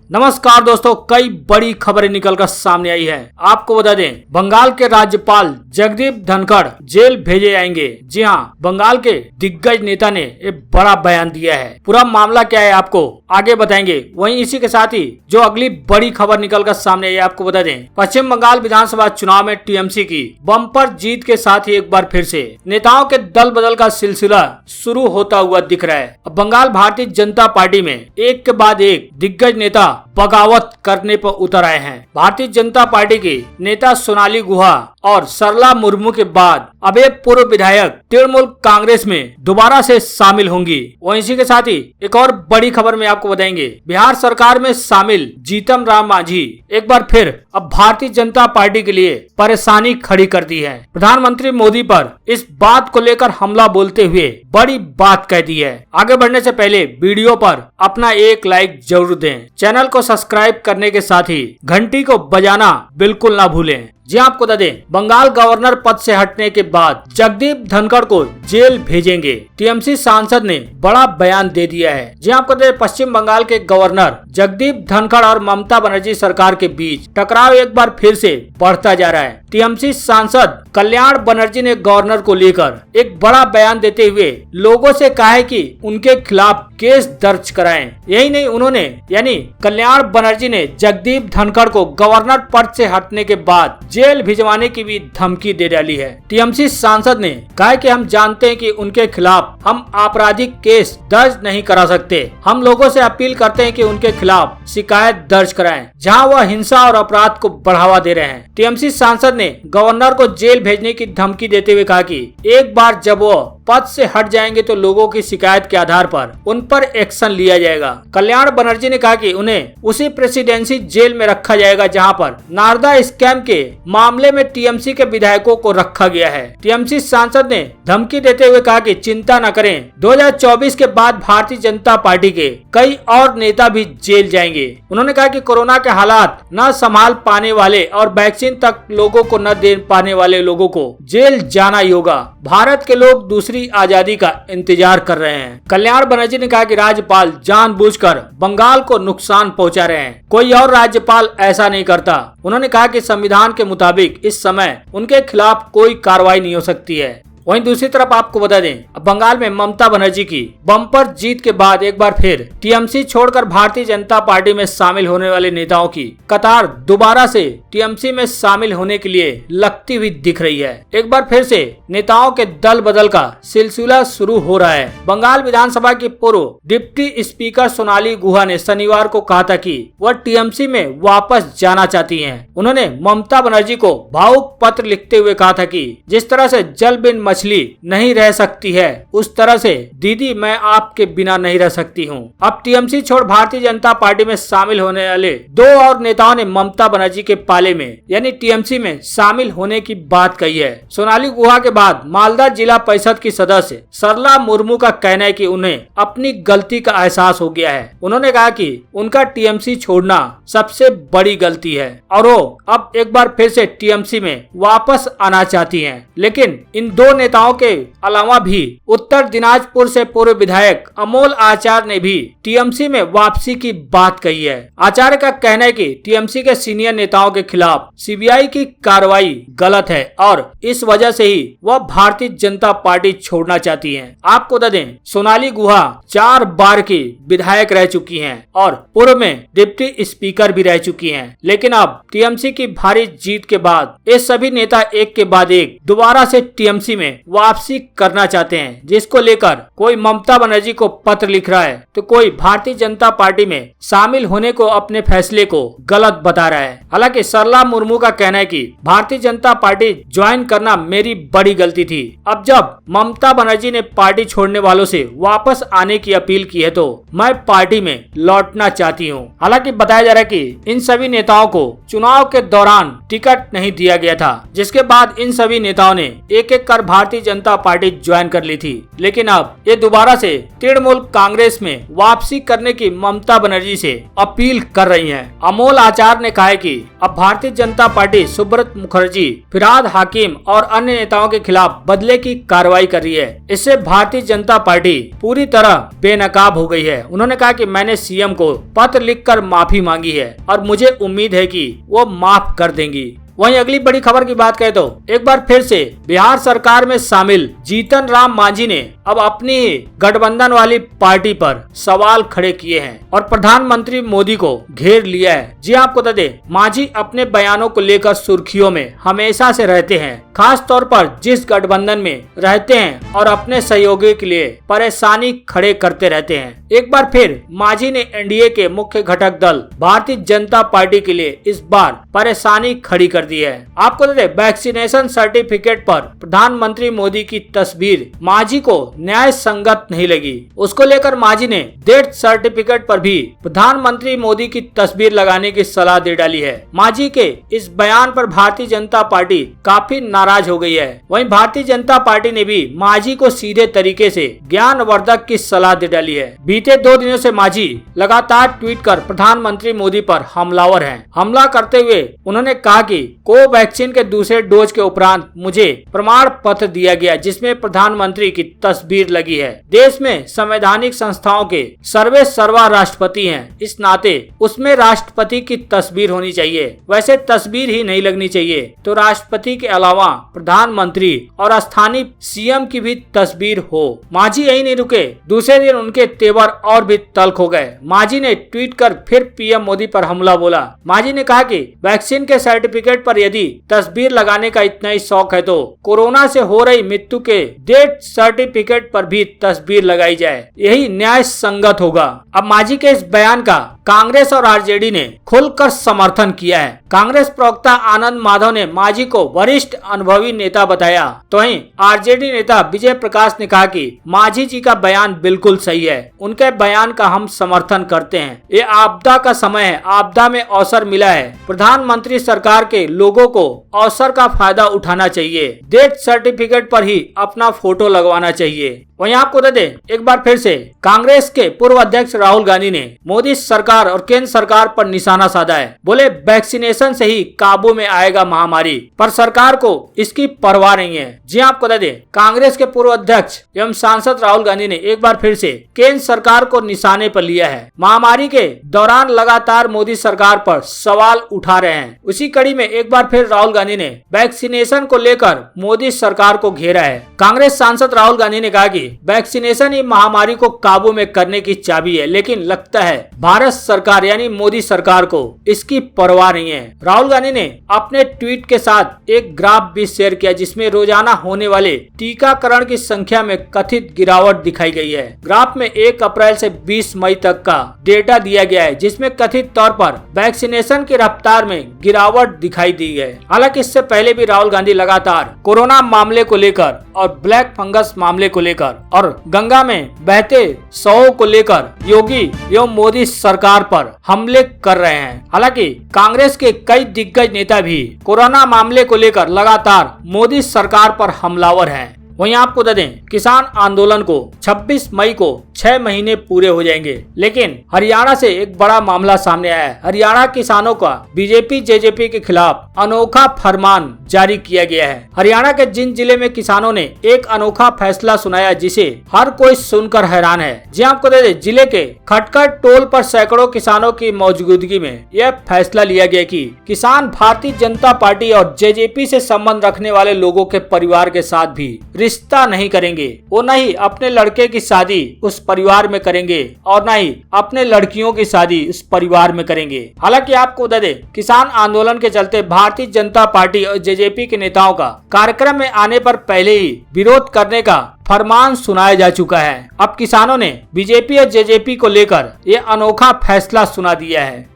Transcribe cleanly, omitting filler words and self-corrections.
नमस्कार दोस्तों, कई बड़ी खबरें निकलकर सामने आई है। आपको बता दें, बंगाल के राज्यपाल जगदीप धनखड़ जेल भेजे जाएंगे। जी हां, बंगाल के दिग्गज नेता ने एक बड़ा बयान दिया है। पूरा मामला क्या है आपको आगे बताएंगे। वहीं इसी के साथ ही जो अगली बड़ी खबर निकलकर सामने आई है, आपको बता दें, पश्चिम बंगाल विधानसभा चुनाव में टीएमसी की बम्पर जीत के साथ ही एक बार फिर से नेताओं के दल बदल का सिलसिला शुरू होता हुआ दिख रहा है। अब बंगाल भारतीय जनता पार्टी में एक के बाद एक दिग्गज नेता बगावत करने पर उतर आए हैं। भारतीय जनता पार्टी के नेता सोनाली गुहा और सरला मुर्मू के बाद अब एक पूर्व विधायक तृणमूल कांग्रेस में दोबारा से शामिल होंगी। वहीं इसी के साथ ही एक और बड़ी खबर में आपको बताएंगे, बिहार सरकार में शामिल जीतन राम मांझी एक बार फिर अब भारतीय जनता पार्टी के लिए परेशानी खड़ी कर दी है। प्रधानमंत्री मोदी पर इस बात को लेकर हमला बोलते हुए बड़ी बात कह दी है। आगे बढ़ने से पहले वीडियो पर अपना एक लाइक जरूर दें। चैनल को सब्सक्राइब करने के साथ ही घंटी को बजाना बिल्कुल ना भूलें। जी आपको बता दें, बंगाल गवर्नर पद से हटने के बाद जगदीप धनखड़ को जेल भेजेंगे। टीएमसी सांसद ने बड़ा बयान दे दिया है। जी आपको बता दें, पश्चिम बंगाल के गवर्नर जगदीप धनखड़ और ममता बनर्जी सरकार के बीच टकराव एक बार फिर से बढ़ता जा रहा है। टीएमसी सांसद कल्याण बनर्जी ने गवर्नर को लेकर एक बड़ा बयान देते हुए लोगों से कहा है कि उनके खिलाफ केस दर्ज कराएं। यही नहीं, उन्होंने यानी कल्याण बनर्जी ने जगदीप धनखड़ को गवर्नर पद से हटने के बाद जेल भिजवाने की भी धमकी दे डाली है। टीएमसी सांसद ने कहा कि हम जानते हैं कि उनके खिलाफ हम आपराधिक केस दर्ज नहीं करा सकते। हम लोगों से अपील करते हैं कि उनके खिलाफ शिकायत दर्ज कराएं, जहां वह हिंसा और अपराध को बढ़ावा दे रहे हैं। टीएमसी सांसद ने गवर्नर को जेल भेजने की धमकी देते हुए कहा कि एक बार जब वो पद से हट जाएंगे तो लोगों की शिकायत के आधार पर उन पर एक्शन लिया जाएगा। कल्याण बनर्जी ने कहा कि उन्हें उसी प्रेसिडेंसी जेल में रखा जाएगा जहां पर नारदा स्कैम के मामले में टीएमसी के विधायकों को रखा गया है। टीएमसी सांसद ने धमकी देते हुए कहा कि चिंता न करें, 2024 के बाद भारतीय जनता पार्टी के कई और नेता भी जेल जाएंगे। उन्होंने कहा कि कोरोना के हालात न संभाल पाने वाले और वैक्सीन तक लोगों को न दे पाने वाले लोगों को जेल जाना ही होगा। भारत के लोग दूसरी आजादी का इंतजार कर रहे हैं। कल्याण बनर्जी ने कहा कि राज्यपाल जानबूझकर बंगाल को नुकसान पहुंचा रहे हैं। कोई और राज्यपाल ऐसा नहीं करता। उन्होंने कहा कि संविधान के मुताबिक इस समय उनके खिलाफ कोई कार्रवाई नहीं हो सकती है। वहीं दूसरी तरफ आपको बता दें, अब बंगाल में ममता बनर्जी की बम्पर जीत के बाद एक बार फिर टीएमसी छोड़कर भारतीय जनता पार्टी में शामिल होने वाले नेताओं की कतार दोबारा से टीएमसी में शामिल होने के लिए लगती हुई दिख रही है। एक बार फिर से नेताओं के दल बदल का सिलसिला शुरू हो रहा है। बंगाल विधानसभा की पूर्व डिप्टी स्पीकर सोनाली गुहा ने शनिवार को कहा था कि वह टीएमसी में वापस जाना चाहती है। उन्होंने ममता बनर्जी को भावुक पत्र लिखते हुए कहा था कि जिस तरह से जल बिन मछली नहीं रह सकती है, उस तरह से दीदी मैं आपके बिना नहीं रह सकती हूँ। अब टीएमसी छोड़ भारतीय जनता पार्टी में शामिल होने वाले दो और नेताओं ने ममता बनर्जी के पाले में यानी टीएमसी में शामिल होने की बात कही है। सोनाली गुहा के बाद मालदा जिला परिषद की सदस्य सरला मुर्मू का कहना है कि उन्हें अपनी गलती का एहसास हो गया है। उन्होंने कहा कि उनका टीएमसी छोड़ना सबसे बड़ी गलती है और वो अब एक बार फिर से टीएमसी में वापस आना चाहती हैं। लेकिन इन दो नेताओं के अलावा भी उत्तर दिनाजपुर से पूर्व विधायक अमोल आचार्य ने भी टीएमसी में वापसी की बात कही है। आचार्य का कहना है कि टीएमसी के सीनियर नेताओं के खिलाफ सीबीआई की कार्रवाई गलत है और इस वजह से ही वह भारतीय जनता पार्टी छोड़ना चाहती हैं। आपको बता दें, सोनाली गुहा 4 बार की विधायक रह चुकी हैं और पूर्व में डिप्टी स्पीकर भी रह चुकी हैं। लेकिन अब टीएमसी की भारी जीत के बाद ये सभी नेता एक के बाद एक दोबारा से टीएमसी में वापसी करना चाहते हैं, जिसको लेकर कोई ममता बनर्जी को पत्र लिख रहा है तो कोई भारतीय जनता पार्टी में शामिल होने को अपने फैसले को गलत बता रहा है। हालांकि सरला मुर्मू का कहना है कि भारतीय जनता पार्टी ज्वाइन करना मेरी बड़ी गलती थी। अब जब ममता बनर्जी ने पार्टी छोड़ने वालों से वापस आने की अपील की है तो मैं पार्टी में लौटना चाहती हूँ। हालांकि बताया जा रहा है कि इन सभी नेताओं को चुनाव के दौरान टिकट नहीं दिया गया था, जिसके बाद इन सभी नेताओं ने एक एक कर भारतीय जनता पार्टी ज्वाइन कर ली थी, लेकिन अब ये दोबारा से तृणमूल कांग्रेस में वापसी करने की ममता बनर्जी से अपील कर रही हैं। अमोल आचार्य ने कहा है कि अब भारतीय जनता पार्टी सुब्रत मुखर्जी, फिरहाद हाकिम और अन्य नेताओं के खिलाफ बदले की कार्रवाई कर रही है। इससे भारतीय जनता पार्टी पूरी तरह बेनकाब हो गई है। उन्होंने कहा कि मैंने सीएम को पत्र लिखकर माफी मांगी है और मुझे उम्मीद है कि वो माफ कर देंगी। वहीं अगली बड़ी खबर की बात करें तो एक बार फिर से बिहार सरकार में शामिल जीतन राम मांझी ने अब अपनी गठबंधन वाली पार्टी पर सवाल खड़े किए हैं और प्रधानमंत्री मोदी को घेर लिया है। जी आपको बता दें, मांझी अपने बयानों को लेकर सुर्खियों में हमेशा से रहते हैं, खास तौर पर जिस गठबंधन में रहते हैं और अपने सहयोगी के लिए परेशानी खड़े करते रहते हैं। एक बार फिर मांझी ने एनडीए के मुख्य घटक दल भारतीय जनता पार्टी के लिए इस बार परेशानी खड़ी कर दी है। आपको बता दें, वैक्सीनेशन सर्टिफिकेट पर प्रधानमंत्री मोदी की तस्वीर मांझी को न्याय संगत नहीं लगी। उसको लेकर मांझी ने डेथ सर्टिफिकेट पर भी प्रधानमंत्री मोदी की तस्वीर लगाने की सलाह दे डाली है। मांझी के इस बयान पर भारतीय जनता पार्टी काफी नाराज हो गई है। वहीं भारतीय जनता पार्टी ने भी मांझी को सीधे तरीके से ज्ञानवर्धक की सलाह दे डाली है। बीते 2 दिनों से मांझी लगातार ट्वीट कर प्रधानमंत्री मोदी पर हमलावर हैं। हमला करते हुए उन्होंने कहा कि कोवैक्सीन के दूसरे डोज के उपरांत मुझे प्रमाण पत्र दिया गया जिसमें प्रधानमंत्री की तस्वीर लगी है। देश में संवैधानिक संस्थाओं के सर्वे सर्वा राष्ट्रपति हैं, इस नाते उसमें राष्ट्रपति की तस्वीर होनी चाहिए। वैसे तस्वीर ही नहीं लगनी चाहिए तो राष्ट्रपति के अलावा प्रधानमंत्री और स्थानीय सीएम की भी तस्वीर हो। मांझी यही नहीं रुके, दूसरे दिन उनके तेवर और भी तल्ख हो गए। मांझी ने ट्वीट कर फिर पीएम मोदी पर हमला बोला। मांझी ने कहा कि वैक्सीन के सर्टिफिकेट पर यदि तस्वीर लगाने का इतना ही शौक है तो कोरोना से हो रही मृत्यु के डेथ सर्टिफिकेट पर भी तस्वीर लगाई जाए, यही न्याय संगत होगा। अब मांझी के इस बयान का कांग्रेस और आरजेडी ने खुलकर समर्थन किया है। कांग्रेस प्रवक्ता आनंद माधव ने मांझी को वरिष्ठ अनुभवी नेता बताया, तो वहीं आरजेडी नेता विजय प्रकाश ने कहा कि मांझी जी का बयान बिल्कुल सही है, उनके बयान का हम समर्थन करते हैं। ये आपदा का समय है, आपदा में अवसर मिला है, प्रधानमंत्री सरकार के लोगों को अवसर का फायदा उठाना चाहिए, डेथ सर्टिफिकेट पर ही अपना फोटो लगवाना चाहिए। वहीं आपको बता दें, एक बार फिर से कांग्रेस के पूर्व अध्यक्ष राहुल गांधी ने मोदी सरकार और केंद्र सरकार पर निशाना साधा है। बोले वैक्सीनेशन से ही काबू में आएगा महामारी, पर सरकार को इसकी परवाह नहीं है। जी आपको बता दें, कांग्रेस के पूर्व अध्यक्ष एवं सांसद राहुल गांधी ने एक बार फिर से केंद्र सरकार को निशाने पर लिया है। महामारी के दौरान लगातार मोदी सरकार पर सवाल उठा रहे हैं। उसी कड़ी में एक बार फिर राहुल गांधी ने वैक्सीनेशन को लेकर मोदी सरकार को घेरा है। कांग्रेस सांसद राहुल गांधी ने कहा कि वैक्सीनेशन ही महामारी को काबू में करने की चाबी है, लेकिन लगता है भारत सरकार यानी मोदी सरकार को इसकी परवाह नहीं है। राहुल गांधी ने अपने ट्वीट के साथ एक ग्राफ भी शेयर किया जिसमें रोजाना होने वाले टीकाकरण की संख्या में कथित गिरावट दिखाई गई है। ग्राफ में 1 अप्रैल से 20 मई तक का डेटा दिया गया है, जिसमें कथित तौर पर वैक्सीनेशन की रफ्तार में गिरावट दिखाई दी है। हालांकि इससे पहले भी राहुल गांधी लगातार कोरोना मामले को लेकर और ब्लैक फंगस मामले को लेकर और गंगा में बहते शवों को लेकर योगी एवं मोदी सरकार पर हमले कर रहे हैं। हालांकि कांग्रेस के कई दिग्गज नेता भी कोरोना मामले को लेकर लगातार मोदी सरकार पर हमलावर हैं। वहीं आपको बता दें, किसान आंदोलन को 26 मई को 6 महीने पूरे हो जाएंगे, लेकिन हरियाणा से एक बड़ा मामला सामने आया है। हरियाणा किसानों का बीजेपी जेजेपी के खिलाफ अनोखा फरमान जारी किया गया है। हरियाणा के जिन जिले में किसानों ने एक अनोखा फैसला सुनाया जिसे हर कोई सुनकर हैरान है। जी आपको बता दें, जिले के खटखड़ टोल पर सैकड़ों किसानों की मौजूदगी में यह फैसला लिया गया कि किसान भारतीय जनता पार्टी और जेजेपी से संबंध रखने वाले लोगों के परिवार के साथ भी रिश्ता नहीं करेंगे। वो न ही अपने लड़के की शादी उस परिवार में करेंगे और न ही अपने लड़कियों की शादी उस परिवार में करेंगे। हालांकि आपको बता दें, किसान आंदोलन के चलते भारतीय जनता पार्टी और जेजेपी के नेताओं का कार्यक्रम में आने पर पहले ही विरोध करने का फरमान सुनाया जा चुका है। अब किसानों ने बीजेपी और जेजेपी को लेकर ये अनोखा फैसला सुना दिया है।